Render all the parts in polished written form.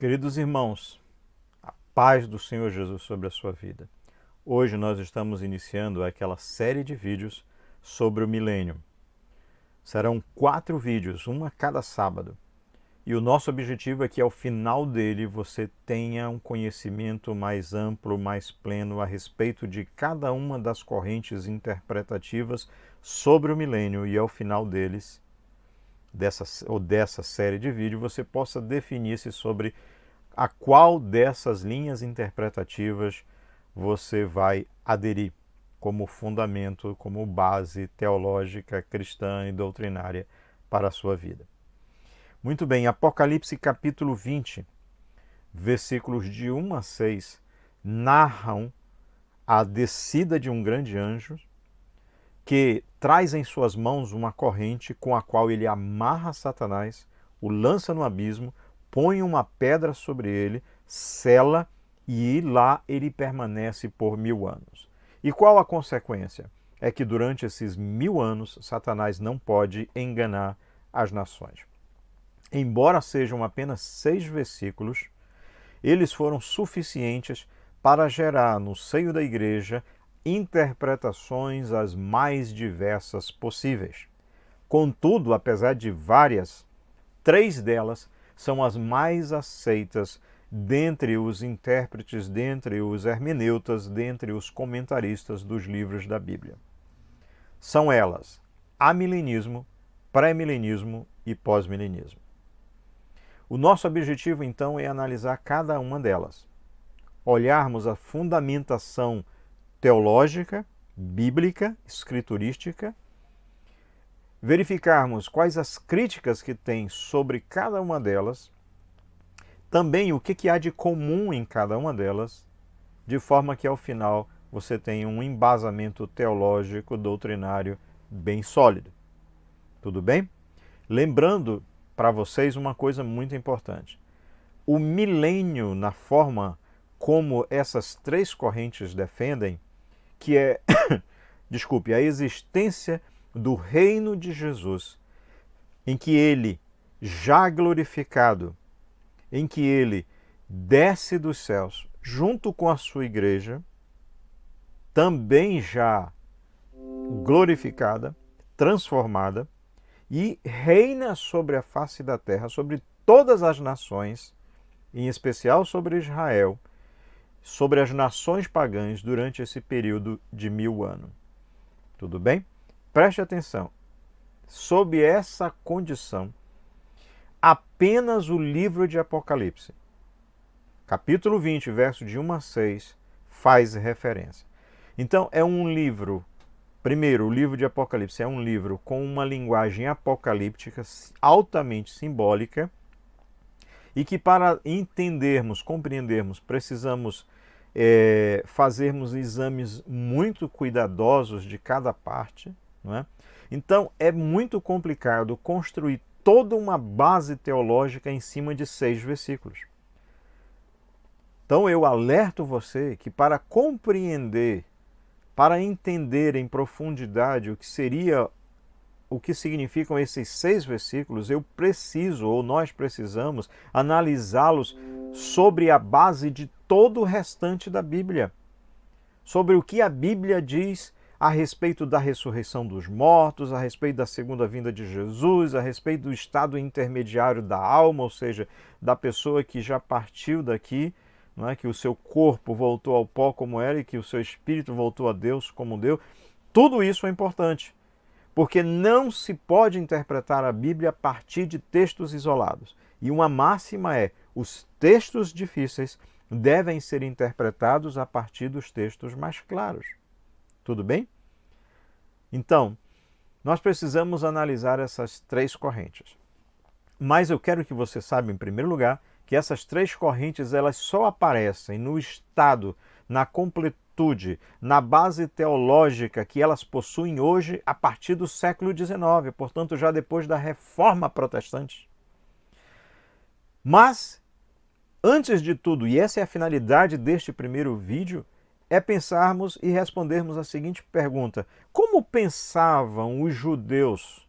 Queridos irmãos, a paz do Senhor Jesus sobre a sua vida. Hoje nós estamos iniciando aquela série de vídeos sobre o milênio. Serão 4 vídeos, um a cada sábado. E o nosso objetivo é que ao final dele você tenha um conhecimento mais amplo, mais pleno a respeito de cada uma das correntes interpretativas sobre o milênio e ao final deles, dessa série de vídeos, você possa definir-se sobre a qual dessas linhas interpretativas você vai aderir como fundamento, como base teológica, cristã e doutrinária para a sua vida. Muito bem, Apocalipse capítulo 20, versículos de 1 a 6, narram a descida de um grande anjo que traz em suas mãos uma corrente com a qual ele amarra Satanás, o lança no abismo, põe uma pedra sobre ele, sela e lá ele permanece por 1000 anos. E qual a consequência? É que durante esses 1000 anos, Satanás não pode enganar as nações. Embora sejam apenas 6 versículos, eles foram suficientes para gerar no seio da igreja interpretações as mais diversas possíveis. Contudo, apesar de várias, 3 delas são as mais aceitas dentre os intérpretes, dentre os hermeneutas, dentre os comentaristas dos livros da Bíblia. São elas: amilenismo, pré-milenismo e pós-milenismo. O nosso objetivo, então, é analisar cada uma delas, olharmos a fundamentação teológica, bíblica, escriturística, verificarmos quais as críticas que tem sobre cada uma delas, também o que há de comum em cada uma delas, de forma que ao final você tenha um embasamento teológico, doutrinário bem sólido. Tudo bem? Lembrando para vocês uma coisa muito importante. O milênio, na forma como essas 3 correntes defendem, que é, desculpe, a existência do reino de Jesus, em que ele, já glorificado, em que ele desce dos céus, junto com a sua igreja, também já glorificada, transformada, e reina sobre a face da terra, sobre todas as nações, em especial sobre Israel, sobre as nações pagãs durante esse período de 1000 anos. Tudo bem? Preste atenção. Sob essa condição, apenas o livro de Apocalipse, capítulo 20, verso de 1 a 6, faz referência. Então, é um livro, primeiro, o livro de Apocalipse é um livro com uma linguagem apocalíptica altamente simbólica e que para entendermos, compreendermos, precisamos fazermos exames muito cuidadosos de cada parte, não é? Então, é muito complicado construir toda uma base teológica em cima de 6 versículos. Então, eu alerto você que para compreender, para entender em profundidade o que significam esses 6 versículos, eu preciso, ou nós precisamos, analisá-los sobre a base de todo o restante da Bíblia. Sobre o que a Bíblia diz a respeito da ressurreição dos mortos, a respeito da segunda vinda de Jesus, a respeito do estado intermediário da alma, ou seja, da pessoa que já partiu daqui, não é? Que o seu corpo voltou ao pó como era e que o seu espírito voltou a Deus como Deus. Tudo isso é importante, porque não se pode interpretar a Bíblia a partir de textos isolados. E uma máxima é: os textos difíceis devem ser interpretados a partir dos textos mais claros. Tudo bem? Então, nós precisamos analisar essas 3 correntes. Mas eu quero que você saiba, em primeiro lugar, que essas 3 correntes elas só aparecem no estado, na completude, na base teológica que elas possuem hoje a partir do século XIX, portanto já depois da Reforma Protestante. Mas, antes de tudo, e essa é a finalidade deste primeiro vídeo, é pensarmos e respondermos a seguinte pergunta: como pensavam os judeus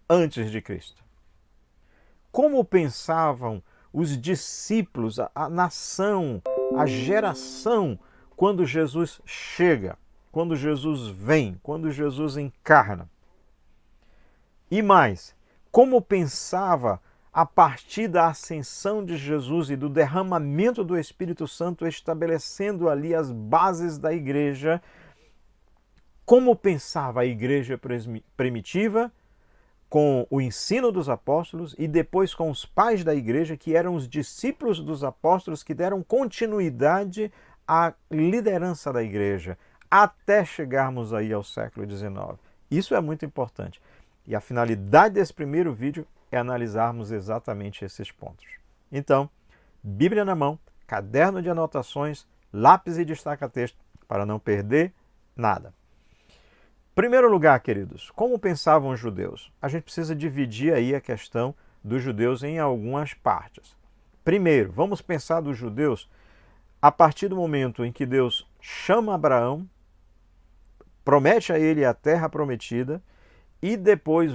antes de Cristo? Como pensavam os discípulos, a nação, a geração, quando Jesus chega, quando Jesus vem, quando Jesus encarna. E mais, como pensava a partir da ascensão de Jesus e do derramamento do Espírito Santo, estabelecendo ali as bases da igreja, como pensava a igreja primitiva, com o ensino dos apóstolos e depois com os pais da igreja, que eram os discípulos dos apóstolos, que deram continuidade à liderança da igreja, até chegarmos aí ao século XIX. Isso é muito importante. E a finalidade desse primeiro vídeo é analisarmos exatamente esses pontos. Então, Bíblia na mão, caderno de anotações, lápis e destaca-texto, para não perder nada. Primeiro lugar, queridos, como pensavam os judeus? A gente precisa dividir aí a questão dos judeus em algumas partes. Primeiro, vamos pensar dos judeus a partir do momento em que Deus chama Abraão, promete a ele a terra prometida, e depois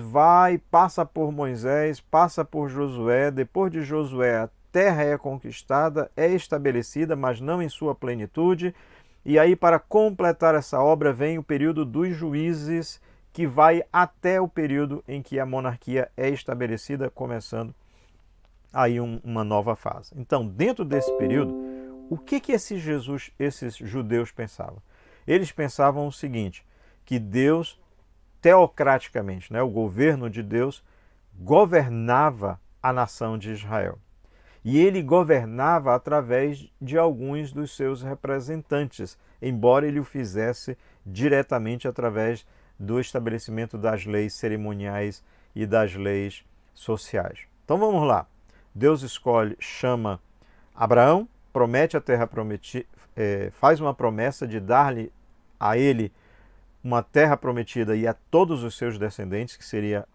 passa por Moisés, passa por Josué, depois de Josué a terra é conquistada, é estabelecida, mas não em sua plenitude. E aí, para completar essa obra, vem o período dos juízes, que vai até o período em que a monarquia é estabelecida, começando aí uma nova fase. Então, dentro desse período, o que esses judeus pensavam? Eles pensavam o seguinte, que Deus, teocraticamente, o governo de Deus, governava a nação de Israel. E ele governava através de alguns dos seus representantes, embora ele o fizesse diretamente através do estabelecimento das leis cerimoniais e das leis sociais. Então vamos lá. Deus chama Abraão, promete a terra prometida, faz uma promessa de dar-lhe a ele uma terra prometida e a todos os seus descendentes, que seria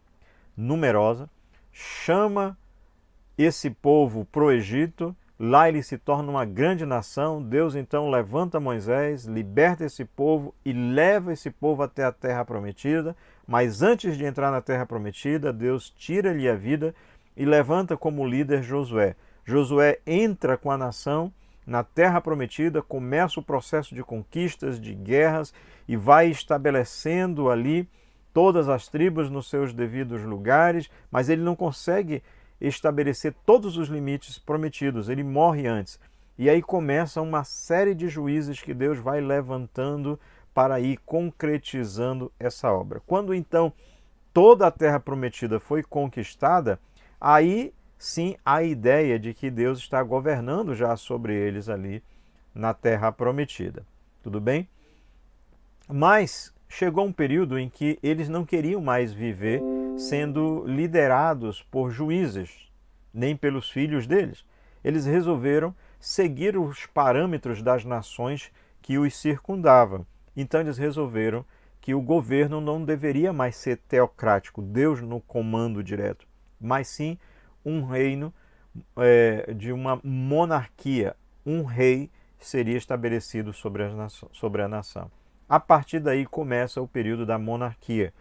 numerosa, chama esse povo para o Egito, lá ele se torna uma grande nação. Deus então levanta Moisés, liberta esse povo e leva esse povo até a terra prometida, mas antes de entrar na terra prometida, Deus tira-lhe a vida e levanta como líder Josué. Josué entra com a nação na terra prometida, começa o processo de conquistas, de guerras, e vai estabelecendo ali todas as tribos nos seus devidos lugares, mas ele não consegue estabelecer todos os limites prometidos, ele morre antes. E aí começa uma série de juízes que Deus vai levantando para ir concretizando essa obra. Quando então toda a terra prometida foi conquistada, aí sim a ideia de que Deus está governando já sobre eles ali na terra prometida. Tudo bem? Mas chegou um período em que eles não queriam mais viver sendo liderados por juízes, nem pelos filhos deles. Eles resolveram seguir os parâmetros das nações que os circundavam. Então eles resolveram que o governo não deveria mais ser teocrático, Deus no comando direto, mas sim um reino de uma monarquia. Um rei seria estabelecido sobre a nação. A partir daí começa o período da monarquia.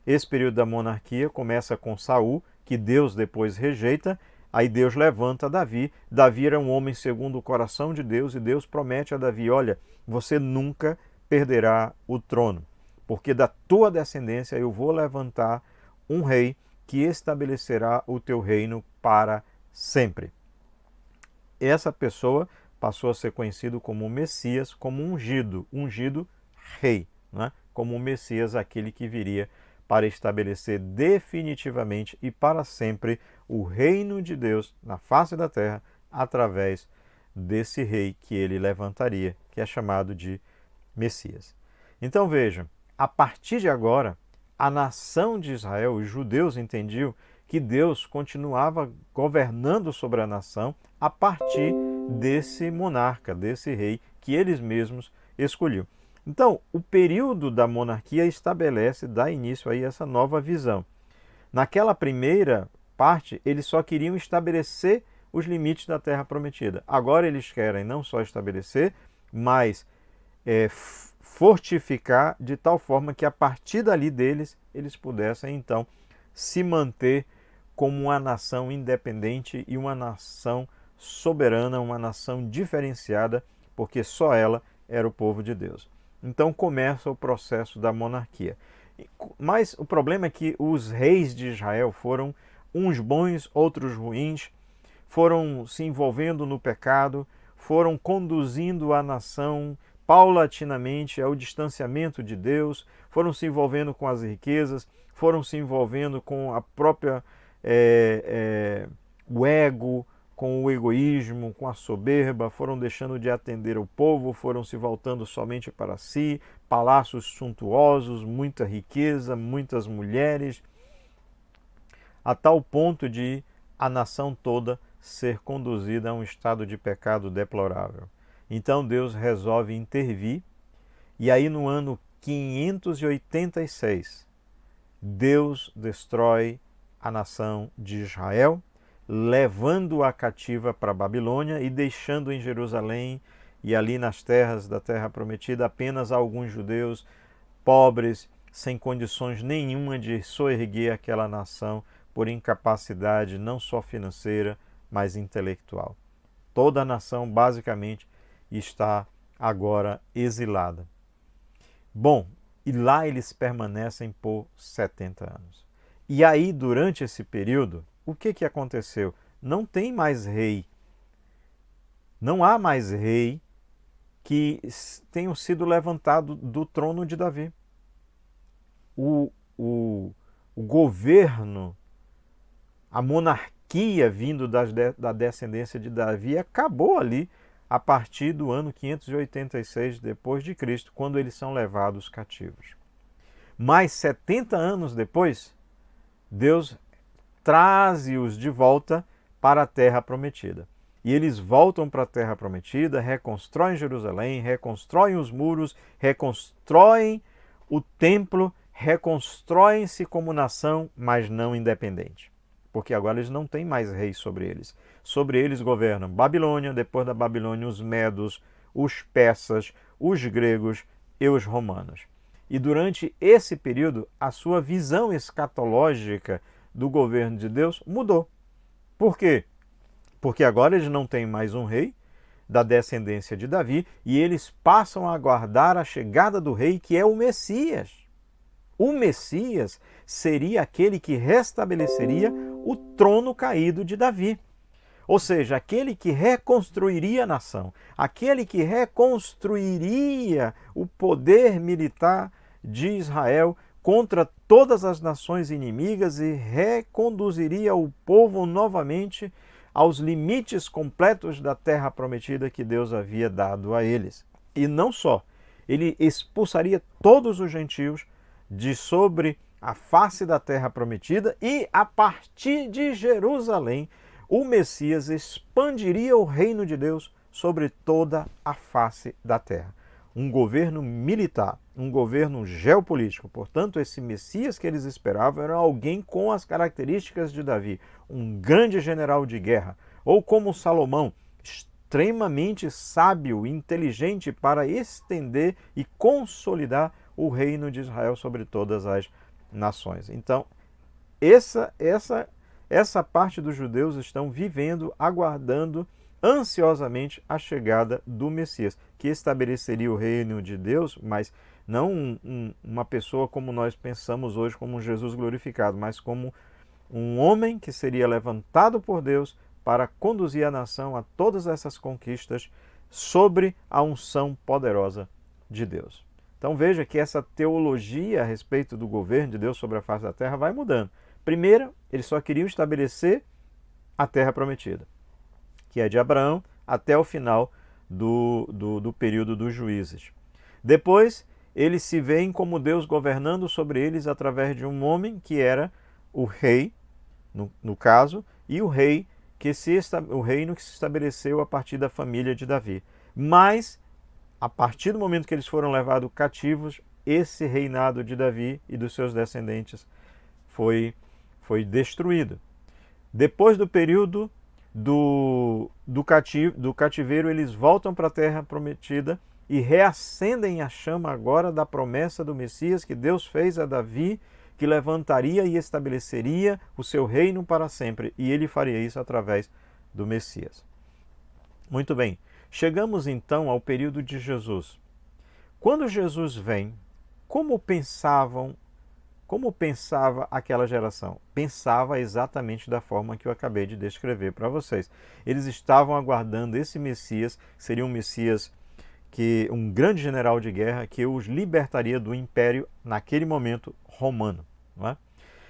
Esse período da monarquia começa com Saul, que Deus depois rejeita, aí Deus levanta Davi. Davi era um homem segundo o coração de Deus, e Deus promete a Davi, olha, você nunca perderá o trono, porque da tua descendência eu vou levantar um rei que estabelecerá o teu reino para sempre. Essa pessoa passou a ser conhecido como Messias, como ungido rei, como o Messias, aquele que viria para estabelecer definitivamente e para sempre o reino de Deus na face da terra, através desse rei que ele levantaria, que é chamado de Messias. Então vejam, a partir de agora, a nação de Israel, os judeus entendiam que Deus continuava governando sobre a nação a partir desse monarca, desse rei que eles mesmos escolhiam. Então, o período da monarquia dá início aí a essa nova visão. Naquela primeira parte, eles só queriam estabelecer os limites da terra prometida. Agora eles querem não só estabelecer, mas fortificar de tal forma que a partir dali deles, eles pudessem então se manter como uma nação independente e uma nação soberana, uma nação diferenciada, porque só ela era o povo de Deus. Então começa o processo da monarquia. Mas o problema é que os reis de Israel foram uns bons, outros ruins, foram se envolvendo no pecado, foram conduzindo a nação paulatinamente ao distanciamento de Deus, foram se envolvendo com as riquezas, foram se envolvendo com a própria o ego, com o egoísmo, com a soberba, foram deixando de atender o povo, foram se voltando somente para si, palácios suntuosos, muita riqueza, muitas mulheres, a tal ponto de a nação toda ser conduzida a um estado de pecado deplorável. Então Deus resolve intervir, e aí no ano 586, Deus destrói a nação de Israel, levando-a cativa para a Babilônia e deixando em Jerusalém e ali nas terras da Terra Prometida apenas alguns judeus pobres, sem condições nenhuma de soerguer aquela nação por incapacidade não só financeira, mas intelectual. Toda a nação basicamente está agora exilada. Bom, e lá eles permanecem por 70 anos. E aí, durante esse período, o que aconteceu? Não tem mais rei. Não há mais rei que tenha sido levantado do trono de Davi. O governo, a monarquia vindo da descendência de Davi acabou ali a partir do ano 586 depois de Cristo, quando eles são levados cativos. Mas 70 anos depois, Deus traz-os de volta para a Terra Prometida. E eles voltam para a Terra Prometida, reconstroem Jerusalém, reconstroem os muros, reconstroem o templo, reconstroem-se como nação, mas não independente. Porque agora eles não têm mais rei sobre eles. Sobre eles governam Babilônia, depois da Babilônia os medos, os persas, os gregos e os romanos. E durante esse período, a sua visão escatológica do governo de Deus mudou. Por quê? Porque agora eles não têm mais um rei da descendência de Davi e eles passam a aguardar a chegada do rei que é o Messias. O Messias seria aquele que restabeleceria o trono caído de Davi. Ou seja, aquele que reconstruiria a nação, aquele que reconstruiria o poder militar de Israel contra todas as nações inimigas e reconduziria o povo novamente aos limites completos da terra prometida que Deus havia dado a eles. E não só, ele expulsaria todos os gentios de sobre a face da terra prometida e a partir de Jerusalém o Messias expandiria o reino de Deus sobre toda a face da terra. Um governo militar, um governo geopolítico. Portanto, esse Messias que eles esperavam era alguém com as características de Davi, um grande general de guerra, ou como Salomão, extremamente sábio, inteligente para estender e consolidar o reino de Israel sobre todas as nações. Então, essa parte dos judeus estão vivendo, aguardando ansiosamente a chegada do Messias, que estabeleceria o reino de Deus, mas não uma pessoa como nós pensamos hoje, como um Jesus glorificado, mas como um homem que seria levantado por Deus para conduzir a nação a todas essas conquistas sobre a unção poderosa de Deus. Então veja que essa teologia a respeito do governo de Deus sobre a face da terra vai mudando. Primeiro, eles só queriam estabelecer a terra prometida, que é de Abraão até o final do período dos juízes. Depois, eles se veem como Deus governando sobre eles através de um homem que era o rei, no caso, e o reino que se estabeleceu a partir da família de Davi. Mas, a partir do momento que eles foram levados cativos, esse reinado de Davi e dos seus descendentes foi destruído. Depois do período do cativeiro, eles voltam para a terra prometida e reacendem a chama agora da promessa do Messias que Deus fez a Davi, que levantaria e estabeleceria o seu reino para sempre, e ele faria isso através do Messias. Muito bem, chegamos então ao período de Jesus. Quando Jesus vem, como pensava aquela geração? Pensava exatamente da forma que eu acabei de descrever para vocês. Eles estavam aguardando esse Messias, seria um Messias um grande general de guerra que os libertaria do império, naquele momento, romano. Não é?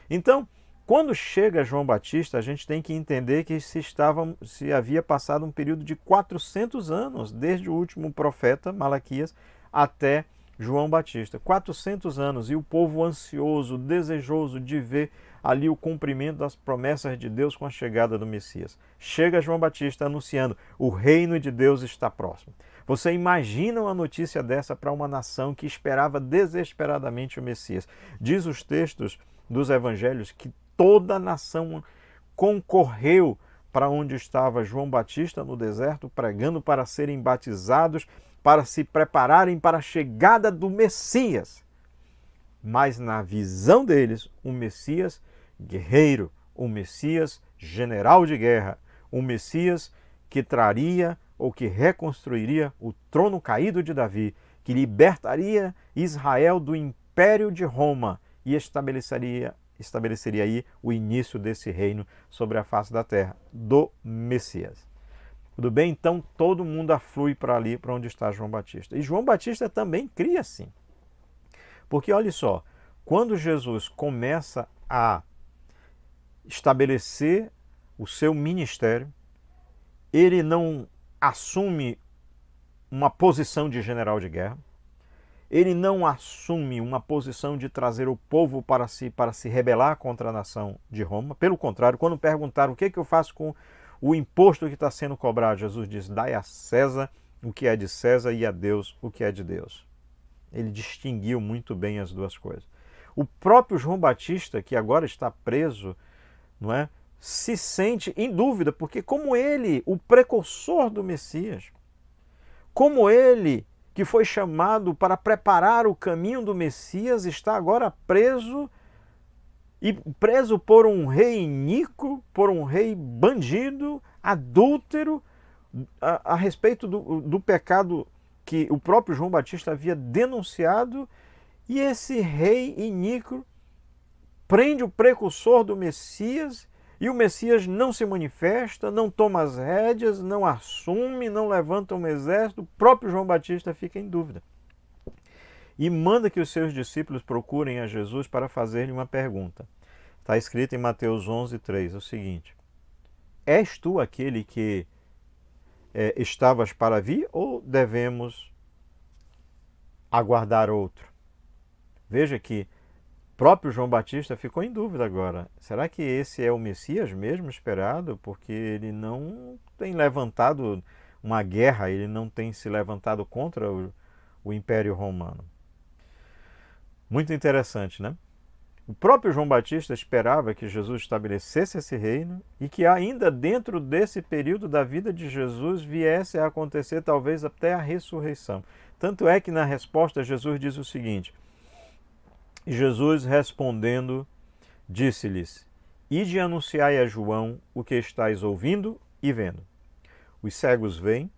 Então, quando chega João Batista, a gente tem que entender que se havia passado um período de 400 anos, desde o último profeta, Malaquias, até João Batista. 400 anos, e o povo ansioso, desejoso de ver ali o cumprimento das promessas de Deus com a chegada do Messias. Chega João Batista anunciando: o reino de Deus está próximo. Você imagina uma notícia dessa para uma nação que esperava desesperadamente o Messias? Diz os textos dos evangelhos que toda a nação concorreu para onde estava João Batista no deserto, pregando para serem batizados, para se prepararem para a chegada do Messias. Mas na visão deles, um Messias guerreiro, um Messias general de guerra, um Messias que traria ou que reconstruiria o trono caído de Davi, que libertaria Israel do império de Roma e estabeleceria aí o início desse reino sobre a face da terra, do Messias. Tudo bem? Então todo mundo aflui para ali, para onde está João Batista. E João Batista também cria assim. Porque olha só, quando Jesus começa a estabelecer o seu ministério, ele não assume uma posição de general de guerra, ele não assume uma posição de trazer o povo para se rebelar contra a nação de Roma. Pelo contrário, quando perguntaram o que eu faço com o imposto que está sendo cobrado, Jesus diz: dai a César o que é de César e a Deus o que é de Deus. Ele distinguiu muito bem as duas coisas. O próprio João Batista, que agora está preso, não é, se sente em dúvida, porque como ele, o precursor do Messias, como ele, que foi chamado para preparar o caminho do Messias, está agora preso, e preso por um rei iníquo, por um rei bandido, adúltero, a respeito do pecado que o próprio João Batista havia denunciado, e esse rei iníquo prende o precursor do Messias, e o Messias não se manifesta, não toma as rédeas, não assume, não levanta um exército. O próprio João Batista fica em dúvida. E manda que os seus discípulos procurem a Jesus para fazer-lhe uma pergunta. Está escrito em Mateus 11:3 o seguinte: és tu aquele que estavas para vir, ou devemos aguardar outro? Veja que próprio João Batista ficou em dúvida agora. Será que esse é o Messias mesmo esperado? Porque ele não tem levantado uma guerra, ele não tem se levantado contra o Império Romano. Muito interessante, né? O próprio João Batista esperava que Jesus estabelecesse esse reino e que ainda dentro desse período da vida de Jesus viesse a acontecer talvez até a ressurreição. Tanto é que na resposta Jesus diz o seguinte: Jesus respondendo, disse-lhes: ide anunciai a João o que estáis ouvindo e vendo. Os cegos veem,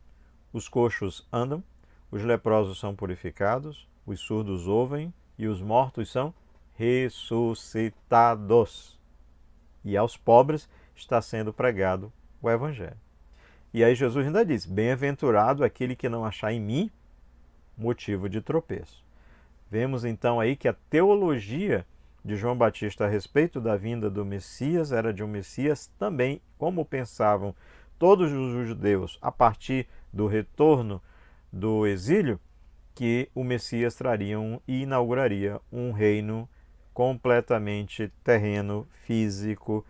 os coxos andam, os leprosos são purificados, os surdos ouvem e os mortos são ressuscitados. E aos pobres está sendo pregado o Evangelho. E aí Jesus ainda diz: bem-aventurado aquele que não achar em mim motivo de tropeço. Vemos então aí que a teologia de João Batista a respeito da vinda do Messias era de um Messias também, como pensavam todos os judeus a partir do retorno do exílio, que o Messias traria e inauguraria um reino completamente terreno, físico,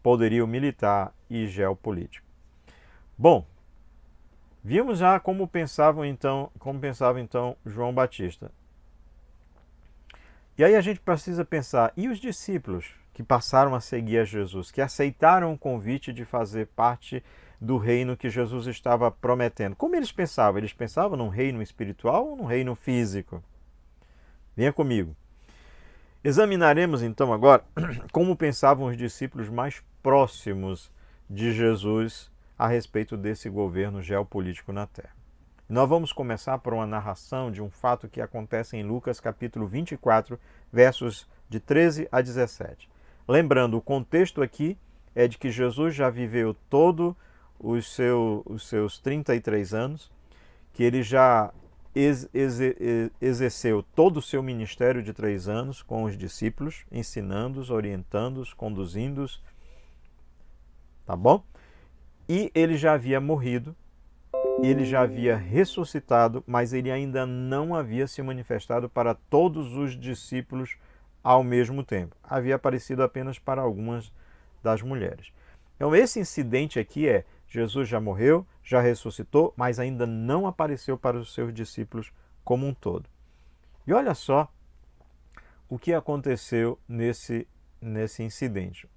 poderio militar e geopolítico. Bom, vimos já como pensava então João Batista. E aí a gente precisa pensar, e os discípulos que passaram a seguir a Jesus, que aceitaram o convite de fazer parte do reino que Jesus estava prometendo? Como eles pensavam? Eles pensavam num reino espiritual ou num reino físico? Venha comigo. Examinaremos então agora como pensavam os discípulos mais próximos de Jesus a respeito desse governo geopolítico na Terra. Nós vamos começar por uma narração de um fato que acontece em Lucas capítulo 24, versos de 13 a 17. Lembrando, o contexto aqui é de que Jesus já viveu todos os seus 33 anos, que ele já exerceu todo o seu ministério de 3 anos com os discípulos, ensinando-os, orientando-os, conduzindo-os, tá bom? E ele já havia morrido, ele já havia ressuscitado, mas ele ainda não havia se manifestado para todos os discípulos ao mesmo tempo. Havia aparecido apenas para algumas das mulheres. Então esse incidente aqui é: Jesus já morreu, já ressuscitou, mas ainda não apareceu para os seus discípulos como um todo. E olha só o que aconteceu nesse incidente.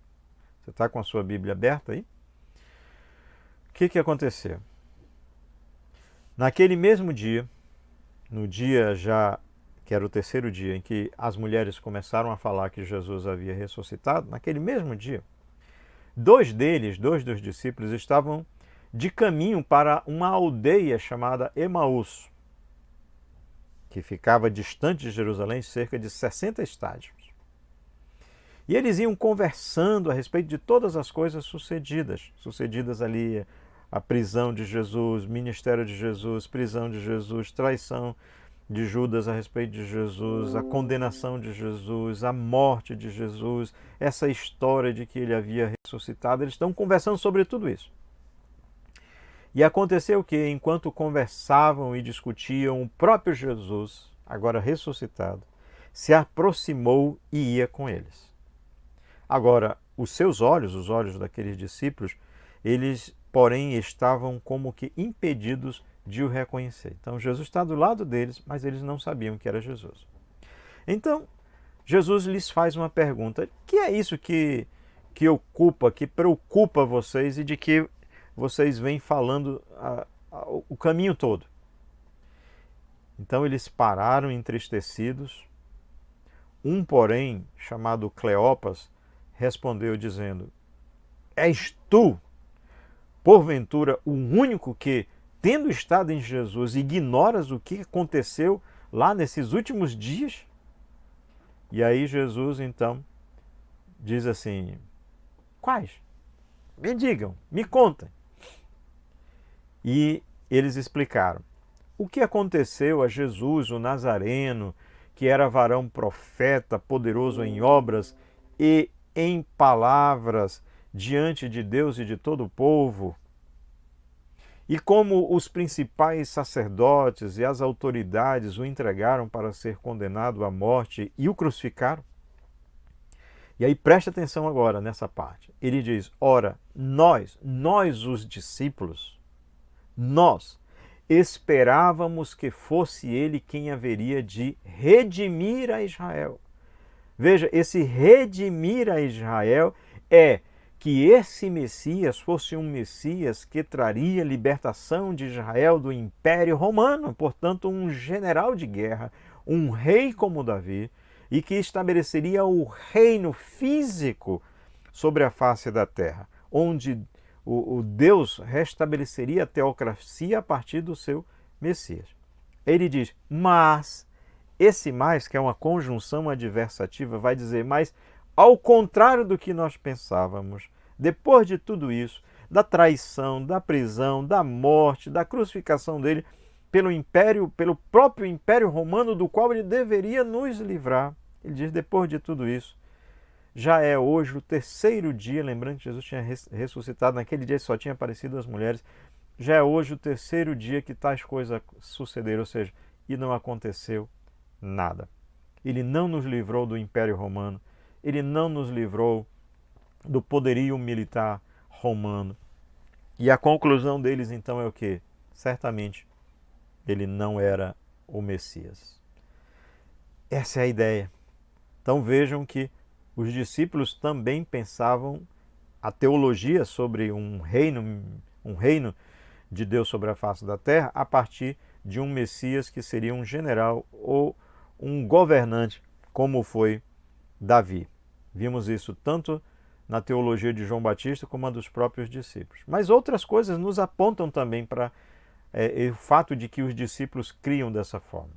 Você está com a sua Bíblia aberta aí? O que aconteceu? Naquele mesmo dia, no dia já que era o terceiro dia em que as mulheres começaram a falar que Jesus havia ressuscitado, naquele mesmo dia, dois dos discípulos, estavam de caminho para uma aldeia chamada Emaús, que ficava distante de Jerusalém cerca de 60 estádios. E eles iam conversando a respeito de todas as coisas sucedidas ali: a prisão de Jesus, ministério de Jesus, prisão de Jesus, traição de Judas a respeito de Jesus, a condenação de Jesus, a morte de Jesus, essa história de que ele havia ressuscitado. Eles estão conversando sobre tudo isso. E aconteceu que, enquanto conversavam e discutiam, o próprio Jesus, agora ressuscitado, se aproximou e ia com eles. Agora, os seus olhos, os olhos daqueles discípulos, eles, porém, estavam como que impedidos de o reconhecer. Então, Jesus está do lado deles, mas eles não sabiam que era Jesus. Então, Jesus lhes faz uma pergunta: que é isso que preocupa vocês e de que vocês vêm falando o caminho todo? Então, eles pararam entristecidos. Um, porém, chamado Cleopas, respondeu dizendo: és tu, porventura, o único que, tendo estado em Jesus, ignoras o que aconteceu lá nesses últimos dias? E aí Jesus, então, diz assim: quais? Me digam, me contem. E eles explicaram o que aconteceu a Jesus, o Nazareno, que era varão profeta, poderoso em obras e em palavras diante de Deus e de todo o povo, e como os principais sacerdotes e as autoridades o entregaram para ser condenado à morte e o crucificaram. E aí preste atenção agora nessa parte. Ele diz: ora, nós os discípulos, nós esperávamos que fosse ele quem haveria de redimir a Israel. Veja, esse redimir a Israel é que esse Messias fosse um Messias que traria libertação de Israel do Império Romano, portanto um general de guerra, um rei como Davi, e que estabeleceria o reino físico sobre a face da terra, onde o Deus restabeleceria a teocracia a partir do seu Messias. Ele diz: mas, esse mais, que é uma conjunção adversativa, vai dizer: mas, ao contrário do que nós pensávamos, depois de tudo isso, da traição, da prisão, da morte, da crucificação dele pelo próprio Império Romano, do qual ele deveria nos livrar, ele diz: depois de tudo isso, já é hoje o terceiro dia, lembrando que Jesus tinha ressuscitado, naquele dia só tinha aparecido às mulheres, já é hoje o terceiro dia que tais coisas sucederam, ou seja, e não aconteceu nada. Ele não nos livrou do Império Romano, ele não nos livrou do poderio militar romano. E a conclusão deles então é o quê? Certamente ele não era o Messias. Essa é a ideia. Então vejam que os discípulos também pensavam a teologia sobre um reino de Deus sobre a face da terra a partir de um Messias que seria um general ou um governante, como foi Davi. Vimos isso tanto na teologia de João Batista como a dos próprios discípulos. Mas outras coisas nos apontam também para o fato de que os discípulos criam dessa forma.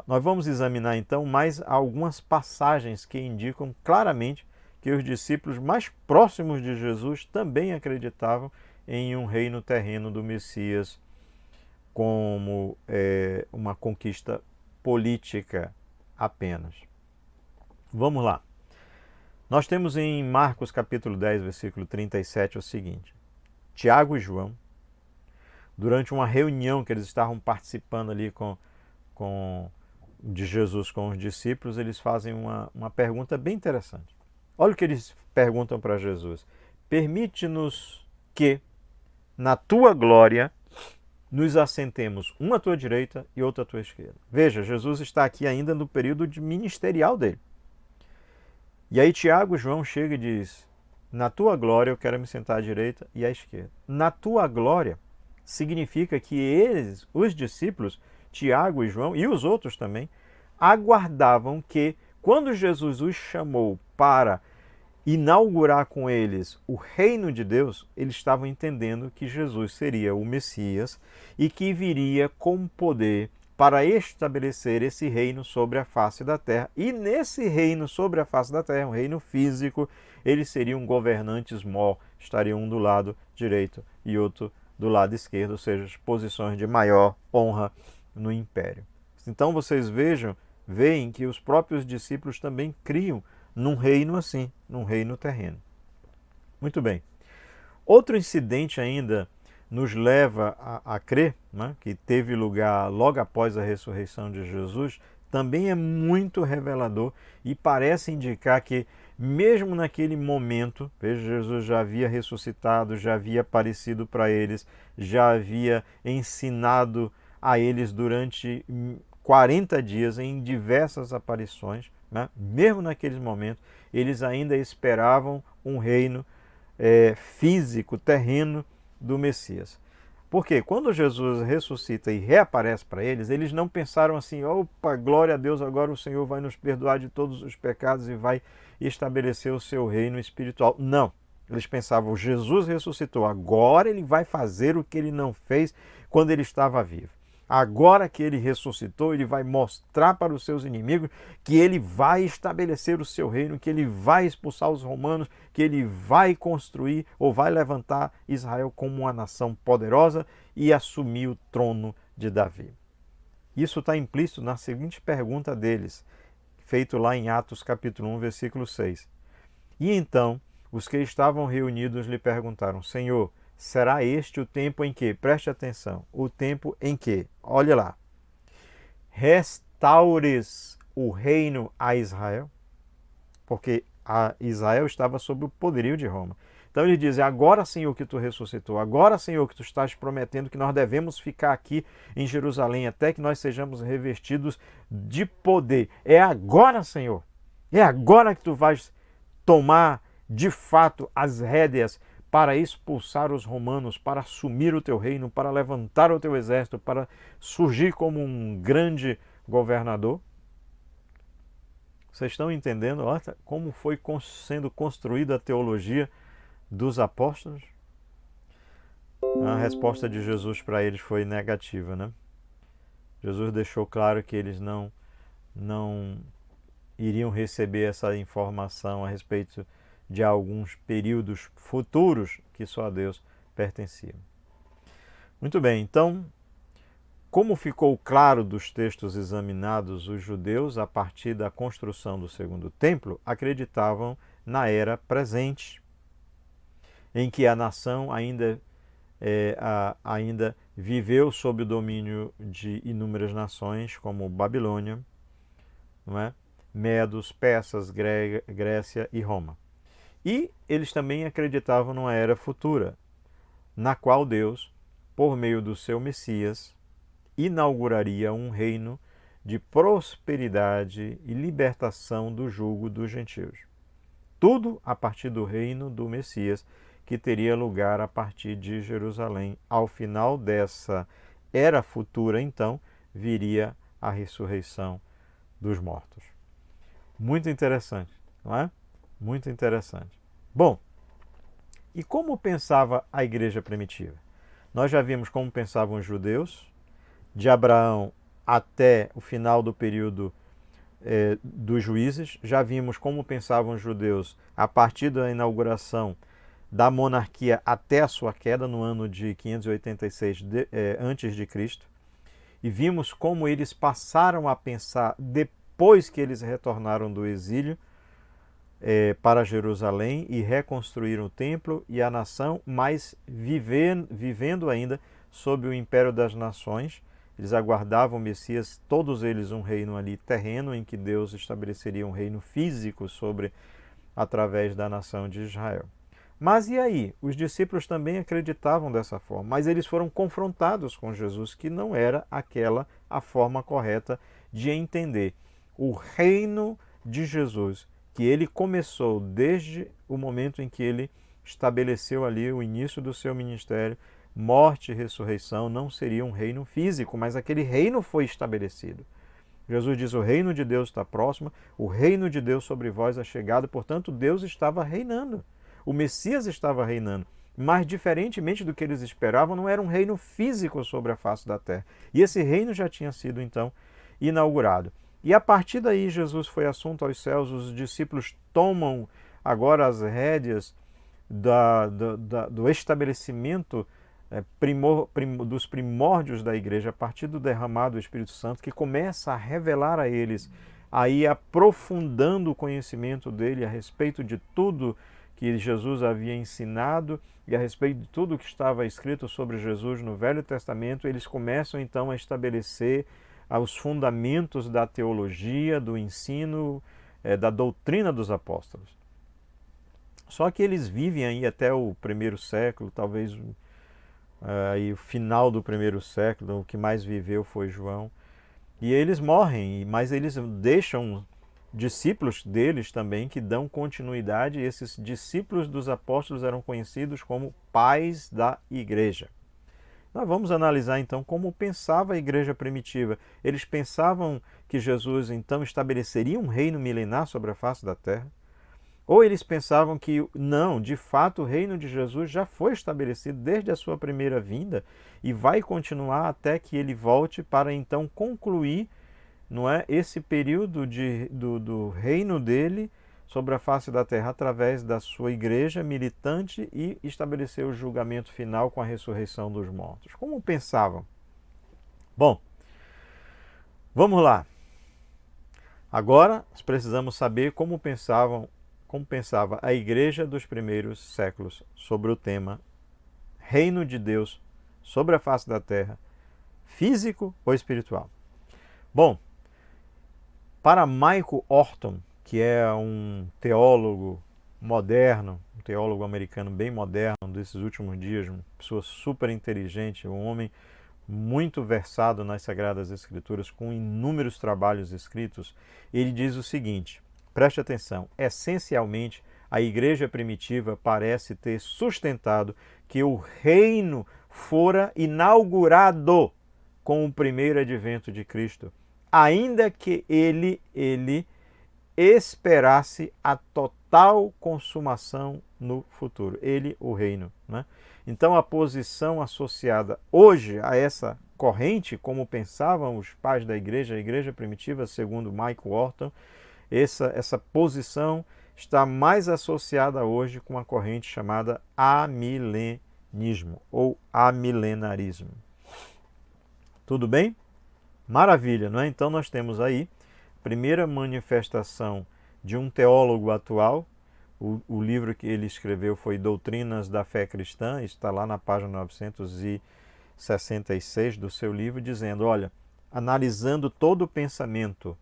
Nós vamos examinar então mais algumas passagens que indicam claramente que os discípulos mais próximos de Jesus também acreditavam em um reino terreno do Messias como uma conquista política apenas. Vamos lá. Nós temos em Marcos capítulo 10, versículo 37 o seguinte: Tiago e João, durante uma reunião que eles estavam participando ali de Jesus com os discípulos, eles fazem uma pergunta bem interessante. Olha o que eles perguntam para Jesus: permite-nos que, na tua glória, nos assentemos uma à tua direita e outra à tua esquerda. Veja, Jesus está aqui ainda no período ministerial dele. E aí Tiago e João chegam e diz: na tua glória eu quero me sentar à direita e à esquerda. Na tua glória significa que eles, os discípulos, Tiago e João e os outros também, aguardavam que, quando Jesus os chamou para inaugurar com eles o reino de Deus, eles estavam entendendo que Jesus seria o Messias e que viria com poder para estabelecer esse reino sobre a face da terra. E nesse reino sobre a face da terra, um reino físico, eles seriam governantes mó, estariam um do lado direito e outro do lado esquerdo, ou seja, posições de maior honra no império. Então vocês veem que os próprios discípulos também criam num reino assim, num reino terreno. Muito bem. Outro incidente ainda nos leva a crer, né, que teve lugar logo após a ressurreição de Jesus, também é muito revelador e parece indicar que, mesmo naquele momento, veja, Jesus já havia ressuscitado, já havia aparecido para eles, já havia ensinado a eles durante 40 dias em diversas aparições, né? Mesmo naqueles momentos, eles ainda esperavam um reino físico, terreno do Messias. Porque quando Jesus ressuscita e reaparece para eles, eles não pensaram assim: opa, glória a Deus, agora o Senhor vai nos perdoar de todos os pecados e vai estabelecer o seu reino espiritual. Não. Eles pensavam: Jesus ressuscitou, agora ele vai fazer o que ele não fez quando ele estava vivo. Agora que ele ressuscitou, ele vai mostrar para os seus inimigos que ele vai estabelecer o seu reino, que ele vai expulsar os romanos, que ele vai construir ou vai levantar Israel como uma nação poderosa e assumir o trono de Davi. Isso está implícito na seguinte pergunta deles, feito lá em Atos capítulo 1, versículo 6. E então os que estavam reunidos lhe perguntaram: Senhor, será este o tempo em que, preste atenção, o tempo em que, olha lá, restaures o reino a Israel? Porque Israel estava sob o poderio de Roma. Então ele diz: agora, Senhor, que tu ressuscitou, agora, Senhor, que tu estás prometendo que nós devemos ficar aqui em Jerusalém até que nós sejamos revestidos de poder. É agora, Senhor. É agora que tu vais tomar de fato as rédeas para expulsar os romanos, para assumir o teu reino, para levantar o teu exército, para surgir como um grande governador. Vocês estão entendendo como foi sendo construída a teologia dos apóstolos? A resposta de Jesus para eles foi negativa, né? Jesus deixou claro que eles não iriam receber essa informação a respeito de alguns períodos futuros que só a Deus pertenciam. Muito bem, então, como ficou claro dos textos examinados, os judeus, a partir da construção do segundo templo, acreditavam na era presente, em que a nação ainda viveu sob o domínio de inúmeras nações, como Babilônia, não é? Medos, Persas, Grécia e Roma. E eles também acreditavam numa era futura, na qual Deus, por meio do seu Messias, inauguraria um reino de prosperidade e libertação do jugo dos gentios. Tudo a partir do reino do Messias, que teria lugar a partir de Jerusalém. Ao final dessa era futura, então, viria a ressurreição dos mortos. Muito interessante, não é? Muito interessante. Bom, e como pensava a igreja primitiva? Nós já vimos como pensavam os judeus, de Abraão até o final do período dos juízes. Já vimos como pensavam os judeus a partir da inauguração da monarquia até a sua queda no ano de 586 antes de Cristo. E vimos como eles passaram a pensar depois que eles retornaram do exílio para Jerusalém e reconstruíram o templo e a nação, mas vivendo ainda sob o império das nações. Eles aguardavam o Messias, todos eles um reino ali terreno, em que Deus estabeleceria um reino físico através da nação de Israel. Mas e aí? Os discípulos também acreditavam dessa forma, mas eles foram confrontados com Jesus, que não era aquela a forma correta de entender o reino de Jesus, que ele começou desde o momento em que ele estabeleceu ali o início do seu ministério. Morte e ressurreição não seria um reino físico, mas aquele reino foi estabelecido. Jesus diz: o reino de Deus está próximo, o reino de Deus sobre vós é chegado, portanto Deus estava reinando. O Messias estava reinando, mas diferentemente do que eles esperavam, não era um reino físico sobre a face da terra. E esse reino já tinha sido então inaugurado. E a partir daí Jesus foi assunto aos céus, os discípulos tomam agora as rédeas do estabelecimento dos primórdios da igreja, a partir do derramado do Espírito Santo, que começa a revelar a eles, aí aprofundando o conhecimento dele a respeito de tudo que Jesus havia ensinado e a respeito de tudo que estava escrito sobre Jesus no Velho Testamento. Eles começam então a estabelecer os fundamentos da teologia, do ensino, da doutrina dos apóstolos. Só que eles vivem aí até o primeiro século, talvez o final do primeiro século. O que mais viveu foi João. E eles morrem, mas eles deixam discípulos deles também que dão continuidade. E esses discípulos dos apóstolos eram conhecidos como pais da igreja. Nós vamos analisar então como pensava a igreja primitiva. Eles pensavam que Jesus então estabeleceria um reino milenar sobre a face da terra? Ou eles pensavam que não, de fato o reino de Jesus já foi estabelecido desde a sua primeira vinda e vai continuar até que ele volte para então concluir, não é, esse período do reino dele sobre a face da terra através da sua igreja militante e estabelecer o julgamento final com a ressurreição dos mortos. Como pensavam? Bom, vamos lá. Agora precisamos saber como pensava a igreja dos primeiros séculos sobre o tema reino de Deus sobre a face da terra, físico ou espiritual. Bom, para Michael Horton, que é um teólogo moderno, um teólogo americano bem moderno desses últimos dias, uma pessoa super inteligente, um homem muito versado nas Sagradas Escrituras, com inúmeros trabalhos escritos, ele diz o seguinte: preste atenção, essencialmente a igreja primitiva parece ter sustentado que o reino fora inaugurado com o primeiro advento de Cristo, ainda que ele esperasse a total consumação no futuro. Ele, o reino, né? Então a posição associada hoje a essa corrente, como pensavam os pais da igreja, a igreja primitiva, segundo Michael Horton, essa posição está mais associada hoje com a corrente chamada amilenismo ou amilenarismo. Tudo bem? Maravilha, não é? Então nós temos aí a primeira manifestação de um teólogo atual. O livro que ele escreveu foi Doutrinas da Fé Cristã, está lá na página 966 do seu livro, dizendo, olha, analisando todo o pensamento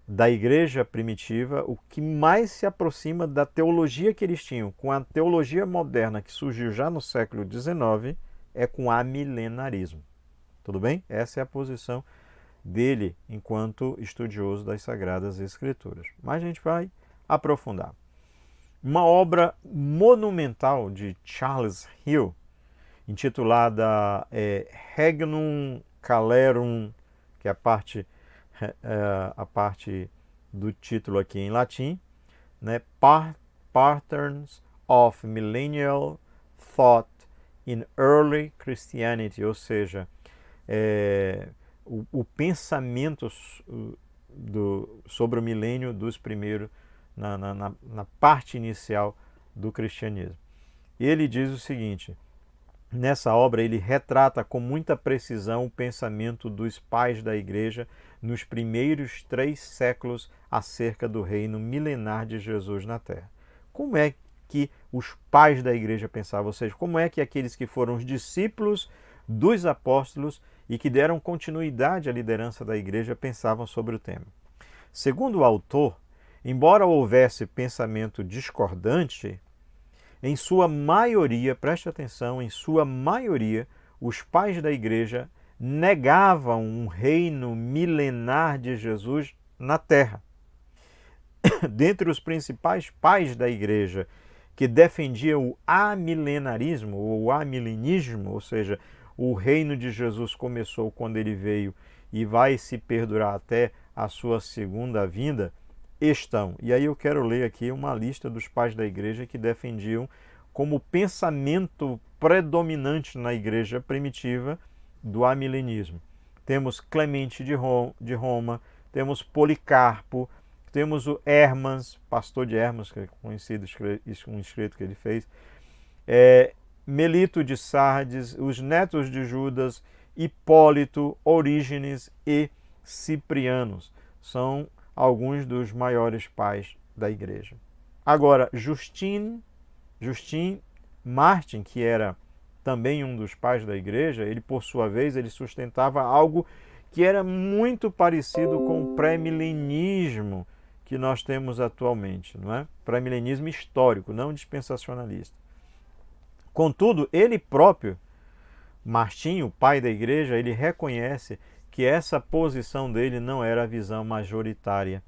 da igreja primitiva, o que mais se aproxima da teologia que eles tinham com a teologia moderna que surgiu já no século XIX é com o amilenarismo. Tudo bem? Essa é a posição dele enquanto estudioso das Sagradas Escrituras. Mas a gente vai aprofundar. Uma obra monumental de Charles Hill, intitulada Regnum Calerum, que é a parte do título aqui em latim, né? Patterns of Millennial Thought in Early Christianity, ou seja, o pensamento sobre o milênio dos primeiros, na parte inicial do cristianismo. E ele diz o seguinte: nessa obra ele retrata com muita precisão o pensamento dos pais da igreja nos primeiros 3 séculos acerca do reino milenar de Jesus na Terra. Como é que os pais da igreja pensavam? Ou seja, como é que aqueles que foram os discípulos dos apóstolos e que deram continuidade à liderança da igreja pensavam sobre o tema? Segundo o autor, embora houvesse pensamento discordante, em sua maioria, preste atenção, em sua maioria, os pais da igreja negavam um reino milenar de Jesus na terra. Dentre os principais pais da igreja que defendiam o amilenarismo ou o amilenismo, ou seja, o reino de Jesus começou quando ele veio e vai se perdurar até a sua segunda vinda, estão. E aí eu quero ler aqui uma lista dos pais da igreja que defendiam como pensamento predominante na igreja primitiva do amilenismo. Temos Clemente de Roma, temos Policarpo, temos o Hermas, pastor de Hermas, que é conhecido, um escrito que ele fez, Melito de Sardes, os netos de Judas, Hipólito, Orígenes e Ciprianos. São alguns dos maiores pais da igreja. Agora, Justin Martin, que era também um dos pais da igreja, ele por sua vez ele sustentava algo que era muito parecido com o pré-milenismo que nós temos atualmente, não é? Pré-milenismo histórico, não dispensacionalista. Contudo, ele próprio, Martim, o pai da igreja, ele reconhece que essa posição dele não era a visão majoritária,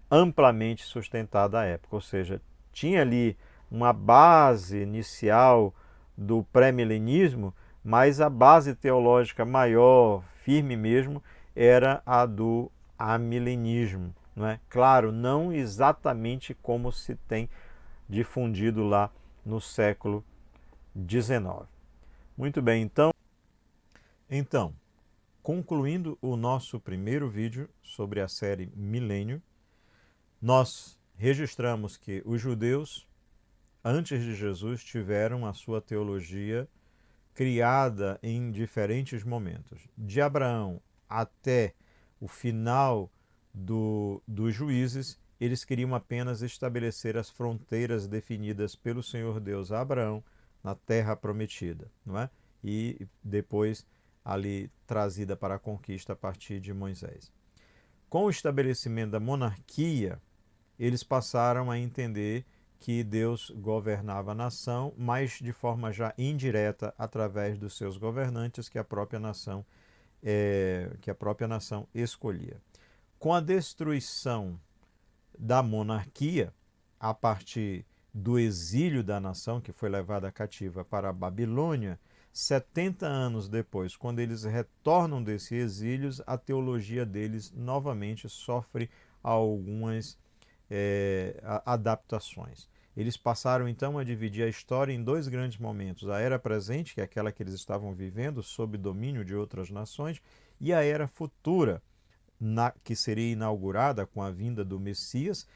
amplamente sustentada à época. Ou seja, tinha ali uma base inicial do pré-milenismo, mas a base teológica maior, firme mesmo, era a do amilenismo. Não é? Claro, não exatamente como se tem difundido lá no século XIX. Muito bem, então, concluindo o nosso primeiro vídeo sobre a série Milênio, nós registramos que os judeus, antes de Jesus, tiveram a sua teologia criada em diferentes momentos. De Abraão até o final dos Juízes, eles queriam apenas estabelecer as fronteiras definidas pelo Senhor Deus a Abraão na terra prometida, não é? E depois ali trazida para a conquista a partir de Moisés. Com o estabelecimento da monarquia, eles passaram a entender que Deus governava a nação, mas de forma já indireta através dos seus governantes que a própria nação escolhia. Com a destruição da monarquia, a partir do exílio da nação, que foi levada cativa para a Babilônia, 70 anos depois, quando eles retornam desse exílio, a teologia deles novamente sofre algumas adaptações. Eles passaram então a dividir a história em 2 grandes momentos: a era presente, que é aquela que eles estavam vivendo sob domínio de outras nações, e a era futura, que seria inaugurada com a vinda do Messias,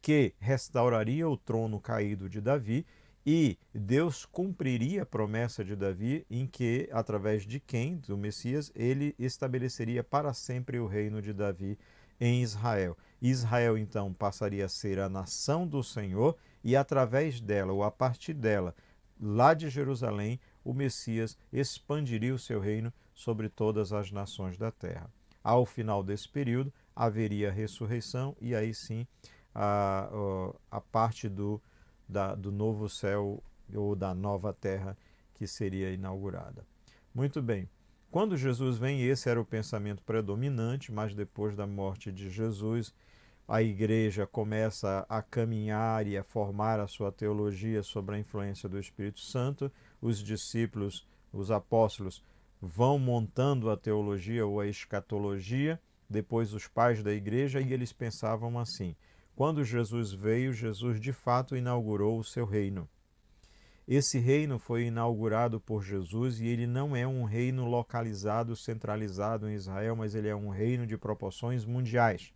que restauraria o trono caído de Davi, e Deus cumpriria a promessa de Davi, em que, através de quem, do Messias, ele estabeleceria para sempre o reino de Davi em Israel. Israel, então, passaria a ser a nação do Senhor, e através dela, ou a partir dela, lá de Jerusalém, o Messias expandiria o seu reino sobre todas as nações da terra. Ao final desse período, haveria a ressurreição, e aí sim a parte do novo céu ou da nova terra que seria inaugurada. Muito bem. Quando Jesus vem, esse era o pensamento predominante, mas depois da morte de Jesus, a igreja começa a caminhar e a formar a sua teologia sobre a influência do Espírito Santo. Os discípulos, os apóstolos, vão montando a teologia ou a escatologia, depois os pais da igreja, e eles pensavam assim: quando Jesus veio, Jesus de fato inaugurou o seu reino. Esse reino foi inaugurado por Jesus e ele não é um reino localizado, centralizado em Israel, mas ele é um reino de proporções mundiais.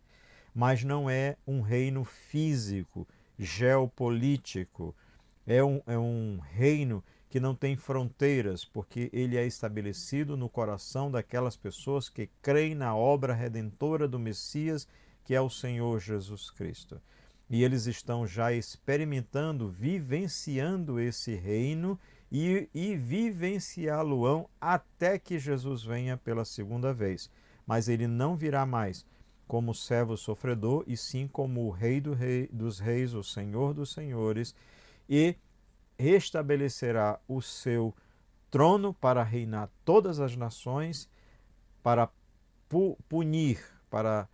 Mas não é um reino físico, geopolítico. É um reino que não tem fronteiras, porque ele é estabelecido no coração daquelas pessoas que creem na obra redentora do Messias, que é o Senhor Jesus Cristo. E eles estão já experimentando, vivenciando esse reino e vivenciá-lo-ão até que Jesus venha pela segunda vez. Mas ele não virá mais como servo sofredor, e sim como o dos reis, o Senhor dos senhores, e restabelecerá o seu trono para reinar todas as nações, para punir, para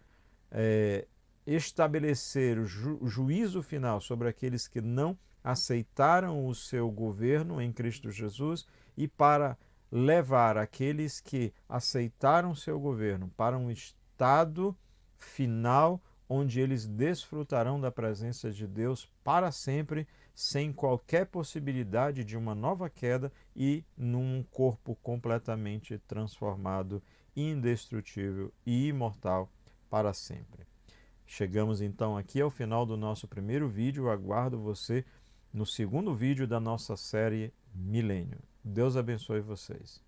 estabelecer o juízo final sobre aqueles que não aceitaram o seu governo em Cristo Jesus e para levar aqueles que aceitaram o seu governo para um estado final onde eles desfrutarão da presença de Deus para sempre, sem qualquer possibilidade de uma nova queda e num corpo completamente transformado, indestrutível e imortal para sempre. Chegamos então aqui ao final do nosso primeiro vídeo. Eu aguardo você no segundo vídeo da nossa série Milênio. Deus abençoe vocês.